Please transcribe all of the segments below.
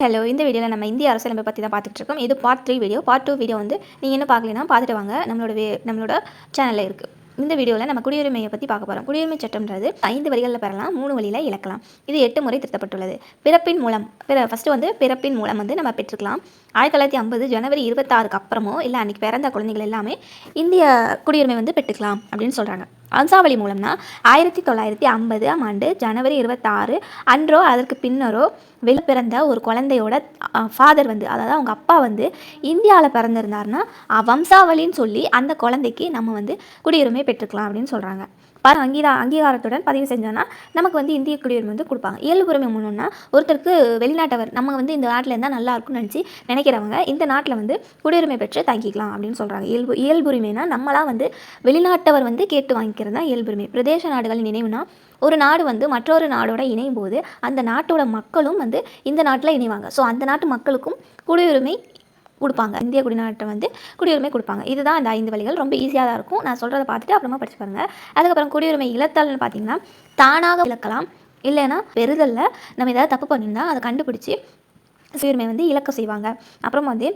Hello, இந்த வீடியோவில் நம்ம இந்திய அரசியலமைப்பை பற்றி தான் பார்த்துட்டு இருக்கோம். இது பார்ட் 3 வீடியோ. பார்ட் 2 வீடியோ வந்து நீங்கள் இன்னும் பார்க்கலனா பார்த்துட்டு வாங்க. நம்மளோட சேனலில் இருக்குது. இந்த வீடியோவில் நம்ம குடியுரிமையை பற்றி பார்க்க போகிறோம். குடியுரிமை சட்டம்ன்றது 5 வழிகளில் பெறலாம், 3 வழியில் இழக்கலாம். இது 8 முறை திருத்தப்பட்டுள்ளது. பிறப்பின் மூலம் ஃபஸ்ட்டு வந்து பிறப்பின் மூலம் வந்து நம்ம பெற்றுக்கலாம். 1950 ஜனவரி 26க்கு அப்புறமோ இல்லை அன்றைக்கி பிறந்த குழந்தைகள் எல்லாமே இந்திய குடியுரிமை வந்து பெற்றுக்கலாம் அப்படின்னு சொல்கிறாங்க. வம்சாவளி மூலம்னா 1950ஆம் ஆண்டு ஜனவரி 26 அன்றோ அதற்கு பின்னரோ பிறந்த ஒரு குழந்தையோட ஃபாதர் வந்து, அதாவது அவங்க அப்பா வந்து இந்தியாவில் பிறந்திருந்தாருன்னா வம்சாவளின்னு சொல்லி அந்த குழந்தைக்கு நம்ம வந்து குடியுரிமை பெற்றுக்கலாம் அப்படின்னு சொல்கிறாங்க. அங்கீகாரத்துடன் பதிவு செஞ்சோன்னா நமக்கு வந்து இந்திய குடியுரிமை வந்து கொடுப்பாங்க. இயல்புரிமை மூலம்னா ஒருத்தருக்கு வெளிநாட்டவர் நம்ம வந்து இந்த நாட்டில் இருந்தால் நல்லா இருக்கும்னு நினைக்கிறவங்க இந்த நாட்டில் வந்து குடியுரிமை பெற்று தங்கிக்கலாம் அப்படின்னு சொல்கிறாங்க. இயல்புரிமைனா நம்மளாம் வந்து வெளிநாட்டவர் வந்து கேட்டு வாங்கிக்கிறது தான் இயல்புரிமை. பிரதேச நாடுகளின் நினைவுனா ஒரு நாடு வந்து மற்றொரு நாடோட இணையும் போது அந்த நாட்டோட மக்களும் வந்து இந்த நாட்டில் இணைவாங்க. ஸோ அந்த நாட்டு மக்களுக்கும் குடியுரிமை கொடுப்பாங்க. இந்திய குடிநாட்டை வந்து குடியுரிமை கொடுப்பாங்க. இதுதான் இந்த 5 வழிகள். ரொம்ப ஈஸியாக தான் இருக்கும். நான் சொல்கிறத பார்த்துட்டு அப்புறமா படிச்சு பாருங்கள். அதுக்கப்புறம் குடியுரிமை இழத்தல்னு பார்த்தீங்கன்னா தானாக இழக்கலாம், இல்லைன்னா பெறுதலில் நம்ம ஏதாவது தப்பு பண்ணியிருந்தா அதை கண்டுபிடிச்சி குடியுரிமை வந்து இழக்க செய்வாங்க. அப்புறம் வந்து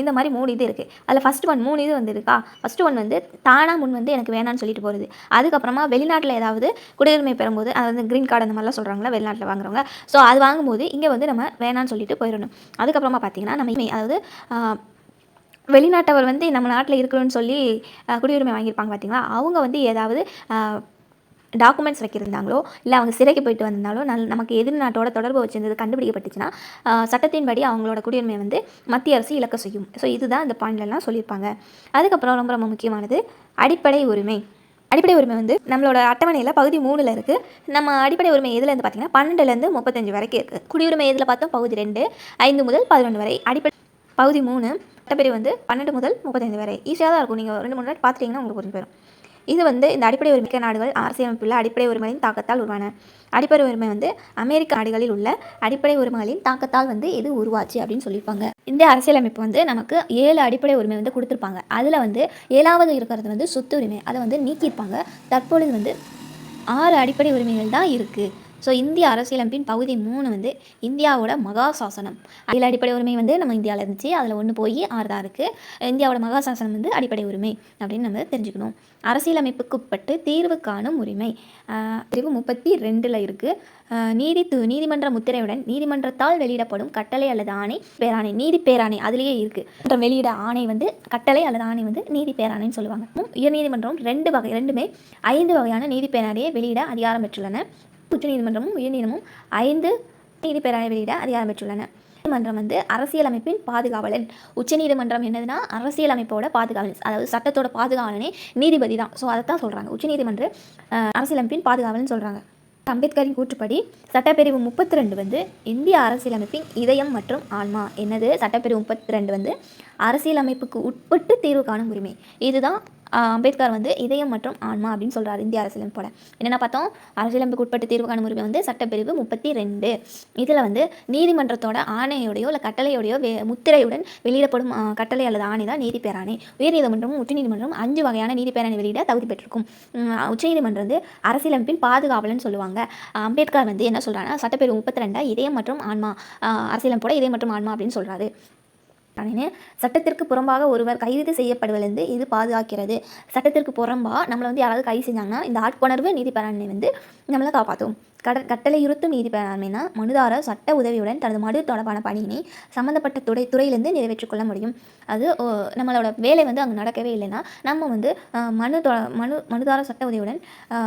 இந்த மாதிரி 3 இது இருக்குது. அதில் ஃபஸ்ட்டு 3 இது வந்து இருக்கா. ஃபஸ்ட்டு வந்து தானாக முன் வந்து எனக்கு வேணான்னு சொல்லிட்டு போகிறது. அதுக்கப்புறமா வெளிநாட்டில் ஏதாவது குடியுரிமை பெறும்போது அது வந்து க்ரீன் கார்டு அந்த மாதிரிலாம் சொல்கிறாங்களா வெளிநாட்டில் வாங்குறவங்க. ஸோ அது வாங்கும்போது இங்கே வந்து நம்ம வேணான்னு சொல்லிட்டு போயிடணும். அதுக்கப்புறமா பார்த்திங்கன்னா நம்ம அதாவது வெளிநாட்டவர் வந்து நம்ம நாட்டில் இருக்கணும்னு சொல்லி குடியுரிமை வாங்கியிருப்பாங்க பார்த்திங்களா. அவங்க வந்து ஏதாவது டாக்குமெண்ட்ஸ் வைக்கிருந்தாங்களோ இல்லை அவங்க சிறைக்கு போயிட்டு வந்தாலோ நமக்கு எதிர் நாட்டோட தொடர்பு வச்சிருந்தது கண்டுபிடிக்கப்பட்டுச்சுன்னா சட்டத்தின்படி அவங்களோட குடியுரிமை வந்து மத்திய அரசு இழக்க செய்யும். ஸோ இதுதான் இந்த பாயிண்ட்லாம் சொல்லியிருப்பாங்க. அதுக்கப்புறம் ரொம்ப ரொம்ப முக்கியமானது அடிப்படை உரிமை. அடிப்படை உரிமை வந்து நம்மளோட அட்டவணையில் பகுதி 3ல் இருக்குது. நம்ம அடிப்படை உரிமை எதுலேருந்து பார்த்தீங்கன்னா 12லேருந்து 35 வரைக்கும் இருக்குது. குடியுரிமை எதில் பார்த்தோம் பகுதி 2 5 முதல் 11 வரை. அடிப்படை பகுதி 3 சட்டப்பிரிவு வந்து 12 முதல் 35 வரை. ஈஸியாக தான் இருக்கும். நீங்கள் 2-3 நாள் பார்த்துட்டிங்கன்னா உங்களுக்கு புரிஞ்சு போயிடும். இது வந்து இந்த அடிப்படை உரிமை நாடுகள் அரசியலமைப்புள்ள அடிப்படை உரிமையின் தாக்கத்தால் உருவான. அடிப்படை உரிமை வந்து அமெரிக்க நாடுகளில் உள்ள அடிப்படை உரிமைகளின் தாக்கத்தால் வந்து இது உருவாச்சு அப்படின்னு சொல்லியிருப்பாங்க. இந்த அரசியலமைப்பு வந்து நமக்கு 7 அடிப்படை உரிமை வந்து கொடுத்துருப்பாங்க. அதில் வந்து 7வது இருக்கிறது வந்து சொத்து உரிமை. அதை வந்து நீக்கியிருப்பாங்க. தற்பொழுது வந்து 6 அடிப்படை உரிமைகள் தான் இருக்குது. ஸோ இந்திய அரசியலமைப்பின் பகுதி 3 வந்து இந்தியாவோட மகாசாசனம். அதில் அடிப்படை உரிமை வந்து நம்ம இந்தியாவில் இருந்துச்சு. அதில் 1 போய் 6 தான் இருக்குது. இந்தியாவோட மகாசாசனம் வந்து அடிப்படை உரிமை அப்படின்னு நம்ம தெரிஞ்சுக்கணும். அரசியலமைப்புக்கு உட்பட்டு தீர்வு காணும் உரிமை பிரிவு 32ல் இருக்குது. நீதிமன்ற முத்திரையுடன் நீதிமன்றத்தால் வெளியிடப்படும் கட்டளை அல்லது ஆணை பேராணை. நீதி பேராணை அதுலேயே இருக்குது. வெளியிட ஆணை வந்து கட்டளை அல்லது ஆணை வந்து நீதி பேராணைன்னு சொல்லுவாங்க. உயர்நீதிமன்றம் 2மே 5 வகையான நீதி பேராணையை வெளியிட அதிகாரம் பெற்றுள்ளன. உச்சநீதிமன்றமும் உயர்நீதிமன்றமும் 5 நீதி பேராணை வெளியிட அதிகாரம் பெற்றுள்ளன. நீதிமன்றம் வந்து அரசியலமைப்பின் பாதுகாவலன். உச்சநீதிமன்றம் என்னதுன்னா அரசியலமைப்போட பாதுகாவலன், அதாவது சட்டத்தோட பாதுகாவலனே நீதிபதி தான். ஸோ அதை தான் சொல்கிறாங்க உச்சநீதிமன்ற அரசியலமைப்பின் பாதுகாவலன் சொல்கிறாங்க. அம்பேத்கரின் கூற்றுப்படி சட்டப்பிரிவு 32 வந்து இந்திய அரசியலமைப்பின் இதயம் மற்றும் ஆன்மா. என்னது சட்டப்பிரிவு 32 வந்து அரசியலமைப்புக்கு உட்பட்டு தீர்வு காணும் உரிமை. இதுதான் அம்பேத்கர் வந்து இதயம் மற்றும் ஆன்மா அப்படின்னு சொல்கிறார் இந்திய அரசியலமைப்போட. என்னென்ன பார்த்தோம், அரசியலமைப்புக்கு உட்பட்டு தீர்வு காணும் உரிமை வந்து சட்டப்பிரிவு 32. இதில் வந்து நீதிமன்றத்தோட ஆணையோடையோ இல்லை கட்டளையோடையோ முத்திரையுடன் வெளியிடப்படும் கட்டளை அல்லது ஆணை தான் நீதி பேராணை. உயர்நீதிமன்றமும் உச்சநீதிமன்றமும் 5 வகையான நீதி பேராணை வெளியிட தகுதி பெற்றிருக்கும். உச்சநீதிமன்றம் வந்து அரசியலமைப்பின் பாதுகாவலன் சொல்லுவாங்க. அம்பேத்கர் வந்து என்ன சொல்கிறாங்கன்னா சட்டப்பிரிவு 32 இதயம் மற்றும் ஆன்மா, அரசியலமைப்போட இதயம் மற்றும் ஆன்மா அப்படின்னு சொல்கிறாரு. சட்டத்திற்கு புறம்பாக ஒருவர் கைது செய்யப்படுவதிலிருந்து இது பாதுகாக்கிறது. சட்டத்திற்கு புறம்பாக நம்மளை வந்து யாராவது கைது செஞ்சாங்கன்னா இந்த ஆட்கொணர்வு நீதி பேராண்மை வந்து நம்மளை காப்பாற்றும். கட்டளையுறுத்தும் நீதி பேராண்மைனா மனுதாரர் சட்ட உதவியுடன் தனது மனு தொடர்பான பணியினை சம்மந்தப்பட்ட துறையிலிருந்து நிறைவேற்றிக் கொள்ள முடியும். அது நம்மளோட வேலை வந்து அங்கே நடக்கவே இல்லைன்னா நம்ம வந்து மனுதாரர் சட்ட உதவியுடன்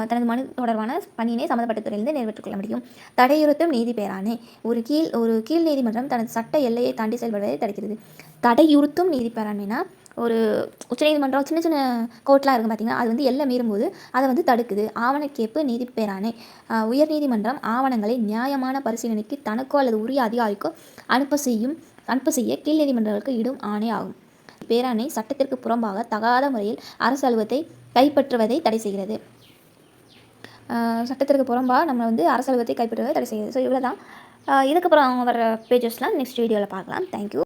தனது மனு தொடர்பான பணியினை சம்மந்தப்பட்ட துறையிலிருந்து நிறைவேற்றிக் கொள்ள முடியும். தடையுறுத்தும் நீதி பேராணை ஒரு கீழ் நீதிமன்றம் தனது சட்ட எல்லையை தாண்டி செயல்படுவதை தடுக்கிறது. தடையுறுத்தும் நீதி பேராண்மைனா ஒரு உச்சநீதிமன்றம் சின்ன சின்ன கோர்ட்லாம் இருக்குது பார்த்திங்கன்னா, அது வந்து எல்லை மீறும்போது அதை வந்து தடுக்குது. ஆவணக்கேற்பு நீதி பேராணை உயர்நீதிமன்றம் ஆவணங்களை நியாயமான பரிசீலனைக்கு தனக்கோ அல்லது உரிய அதிகாரிக்கோ அனுப்ப செய்ய கீழ் நீதிமன்றங்களுக்கு இடும் ஆணை ஆகும். பேராணை சட்டத்திற்கு புறம்பாக தகாத முறையில் அரசு அலுவலகத்தை கைப்பற்றுவதை தடை செய்கிறது. சட்டத்திற்கு புறம்பாக நம்ம வந்து அரசு அலுவலகத்தை கைப்பற்றுவதை தடை செய்கிறது. ஸோ இவ்வளோ தான். இதுக்கப்புறம் வர பேஜஸ்லாம் நெக்ஸ்ட் வீடியோவில் பார்க்கலாம். தேங்க்யூ.